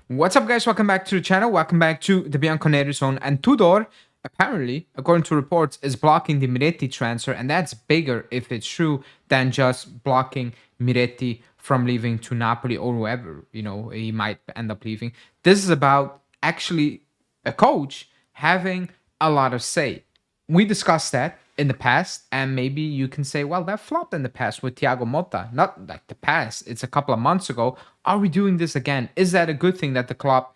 What's up, guys? Welcome back to the channel. Welcome back to the Bianconeri Zone. And Tudor, apparently, according to reports, is blocking the Miretti transfer, and that's bigger, if it's true, than just blocking Miretti from leaving to Napoli or whoever, he might end up leaving. This is about actually a coach having a lot of say. We discussed that in the past, and maybe you can say, well, that flopped in the past with Thiago Motta. Not like the past, it's a couple of months ago. Are we doing this again? Is that a good thing that the club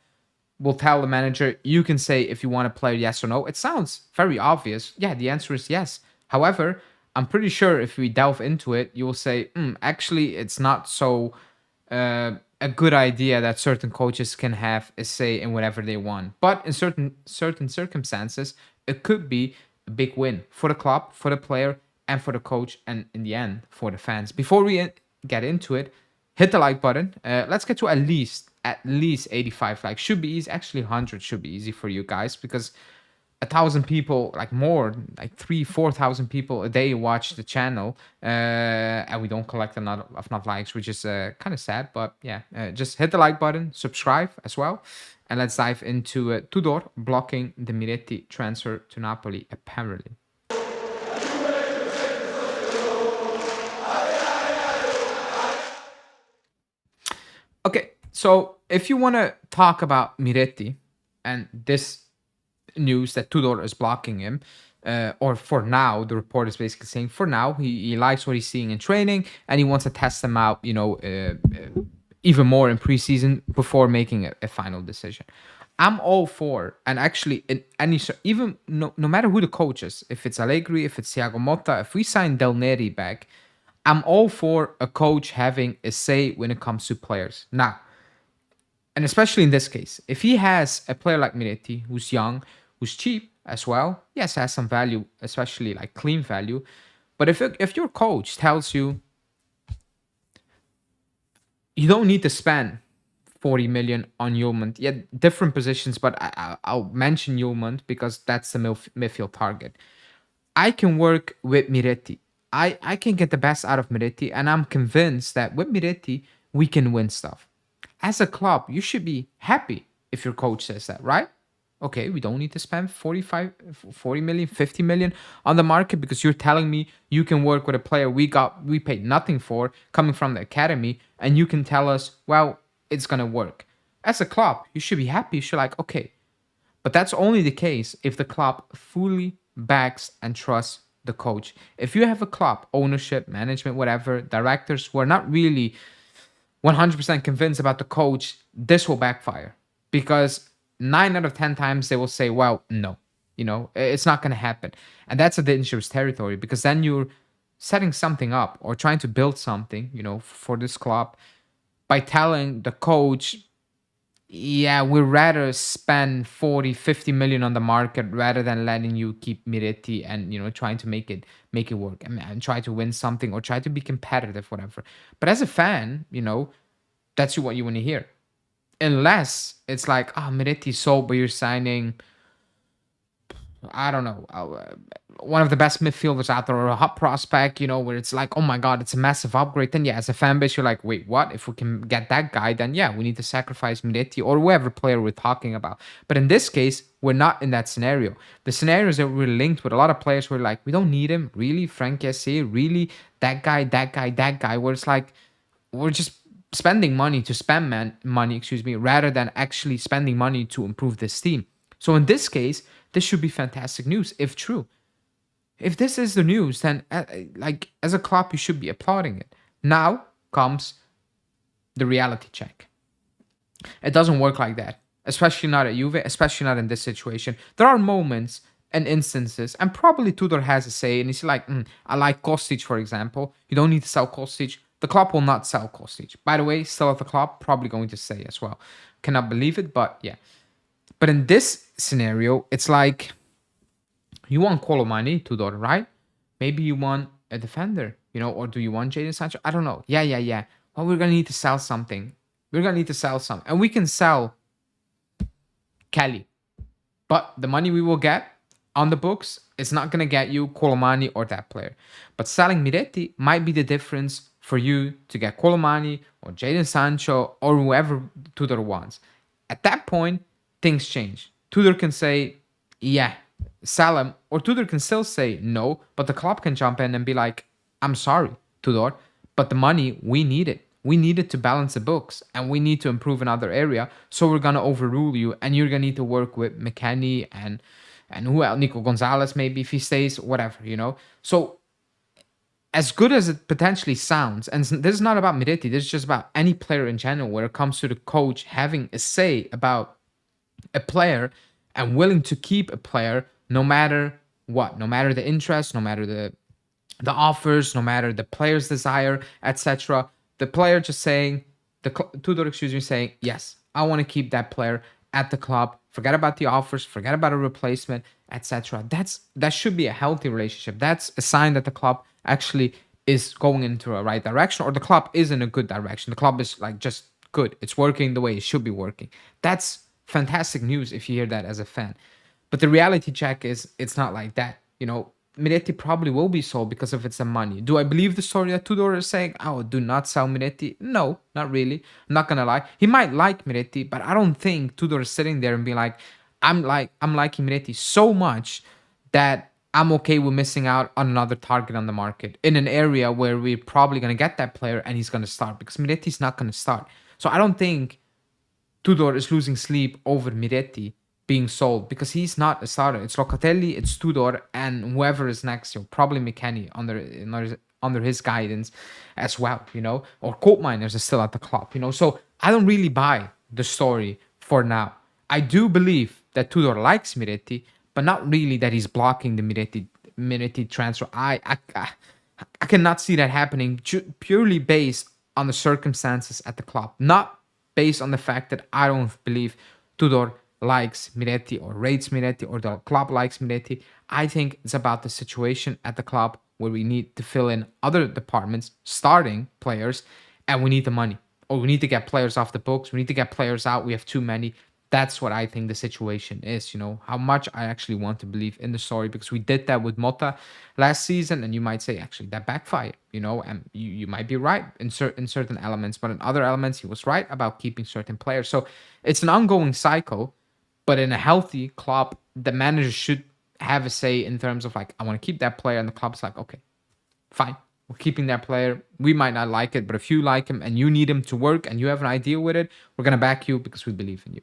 will tell the manager, you can say if you want to play yes or no? It sounds very obvious. Yeah, the answer is yes. However, I'm pretty sure if we delve into it, you will say, actually, it's not so a good idea that certain coaches can have a say in whatever they want. But in certain circumstances, it could be a big win for the club, for the player, and for the coach, and in the end, for the fans. Before we get into it, hit the like button. Let's get to at least 85 likes. Should be easy. Actually, 100 should be easy for you guys, because 1,000 people, like more, like 4,000 people a day watch the channel, and we don't collect enough likes, which is kind of sad. But yeah, just hit the like button, subscribe as well, and let's dive into Tudor blocking the Miretti transfer to Napoli, apparently. Okay, so if you want to talk about Miretti and this news that Tudor is blocking him, or for now, the report is basically saying for now he likes what he's seeing in training and he wants to test them out, even more in preseason before making a final decision. I'm all for, and actually, in any even no matter who the coach is, if it's Allegri, if it's Thiago Motta, if we sign Del Neri back, I'm all for a coach having a say when it comes to players. Now, and especially in this case, if he has a player like Miretti, who's young, who's cheap as well, yes, has some value, especially like clean value. But if your coach tells you you don't need to spend 40 million on Yulman, yeah, different positions, but I'll mention Yulman because that's the midfield target. I can work with Miretti. I can get the best out of Miretti, and I'm convinced that with Miretti, we can win stuff. As a club, you should be happy if your coach says that, right? Okay, we don't need to spend 40 million, 50 million on the market because you're telling me you can work with a player we paid nothing for coming from the academy, and you can tell us, well, it's going to work. As a club, you should be happy. You should like, okay, but that's only the case if the club fully backs and trusts the coach. If you have a club, ownership, management, whatever, directors who are not really 100% convinced about the coach, this will backfire because 9 out of 10 times they will say, well, no, it's not going to happen. And that's a dangerous territory because then you're setting something up or trying to build something, for this club by telling the coach, yeah, we'd rather spend 40, 50 million on the market rather than letting you keep Miretti and, trying to make it work and try to win something or try to be competitive, whatever. But as a fan, that's what you want to hear. Unless it's like, Miretti sold, but you're signing, I don't know, one of the best midfielders out there or a hot prospect, where it's like, oh my God, it's a massive upgrade. Then, yeah, as a fan base, you're like, wait, what? If we can get that guy, then yeah, we need to sacrifice Miretti or whoever player we're talking about. But in this case, we're not in that scenario. The scenarios that we're linked with a lot of players were like, we don't need him. Really? Frank Kessie? Really? That guy, where it's like, we're just spending money to spend money, rather than actually spending money to improve this team. So in this case, this should be fantastic news if true. If this is the news, then like as a club, you should be applauding it. Now comes the reality check. It doesn't work like that, especially not at Juve, especially not in this situation. There are moments and instances, and probably Tudor has a say, and he's like, I like Kostic, for example. You don't need to sell Kostic. The club will not sell Kostic. By the way, still at the club, probably going to say as well. Cannot believe it, but yeah. But in this scenario, it's like you want Colomani, Tudor, right? Maybe you want a defender, or do you want Jadon Sancho? I don't know. Yeah. Well, we're going to need to sell something. And we can sell Kelly. But the money we will get on the books is not going to get you Colomani or that player. But selling Miretti might be the difference for you to get Colomani or Jadon Sancho or whoever Tudor wants. At that point, things change. Tudor can say, yeah, sell him, or Tudor can still say no, but the club can jump in and be like, I'm sorry, Tudor, but the money, we need it. We need it to balance the books, and we need to improve another area. So we're gonna overrule you, and you're gonna need to work with McKennie and who else, Nico Gonzalez, maybe if he stays, whatever. So as good as it potentially sounds, and this is not about Miretti, this is just about any player in general, where it comes to the coach having a say about a player and willing to keep a player no matter what, no matter the interest, no matter the offers, no matter the player's desire, etc. The player just saying, Tudor, excuse me, saying, yes, I want to keep that player at the club. Forget about the offers, forget about a replacement, etc. That should be a healthy relationship. That's a sign that the club actually is going into a right direction, or the club is in a good direction. The club is like just good. It's working the way it should be working. That's fantastic news if you hear that as a fan. But the reality check is it's not like that. Miretti probably will be sold because of its money. Do I believe the story that Tudor is saying? Oh, do not sell Miretti. No, not really. I'm not gonna lie. He might like Miretti, but I don't think Tudor is sitting there and be like, I'm liking Miretti so much that I'm okay with missing out on another target on the market in an area where we're probably gonna get that player and he's gonna start, because Miretti's not gonna start. So I don't think Tudor is losing sleep over Miretti being sold, because he's not a starter. It's Locatelli, it's Tudor, and whoever is next, probably McKennie under his guidance as well, or Colt Miners is still at the club. So I don't really buy the story for now. I do believe that Tudor likes Miretti, but not really that he's blocking the Miretti transfer. I cannot see that happening purely based on the circumstances at the club, not based on the fact that I don't believe Tudor likes Miretti or rates Miretti or the club likes Miretti. I think it's about the situation at the club where we need to fill in other departments, starting players, and we need the money. Or we need to get players off the books. We need to get players out. We have too many. That's what I think the situation is, how much I actually want to believe in the story, because we did that with Mota last season, and you might say, actually, that backfired, and you might be right in certain elements, but in other elements, he was right about keeping certain players. So it's an ongoing cycle, but in a healthy club, the manager should have a say in terms of like, I want to keep that player, and the club's like, okay, fine, we're keeping that player. We might not like it, but if you like him and you need him to work and you have an idea with it, we're going to back you because we believe in you.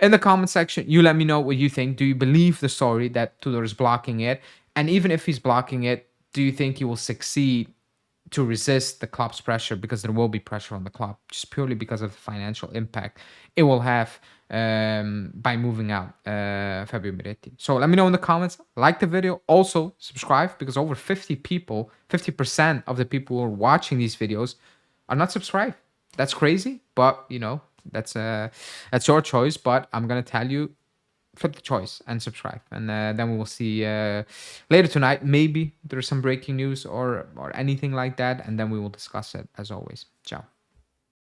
In the comment section, you let me know what you think. Do you believe the story that Tudor is blocking it? And even if he's blocking it, do you think he will succeed to resist the club's pressure? Because there will be pressure on the club just purely because of the financial impact it will have by moving out Fabio Miretti. So let me know in the comments. Like the video. Also subscribe, because over 50% of the people who are watching these videos are not subscribed. That's crazy, but that's your choice. But I'm gonna tell you, flip the choice and subscribe, and then we will see later tonight. Maybe there's some breaking news or anything like that, and then we will discuss it as always. Ciao.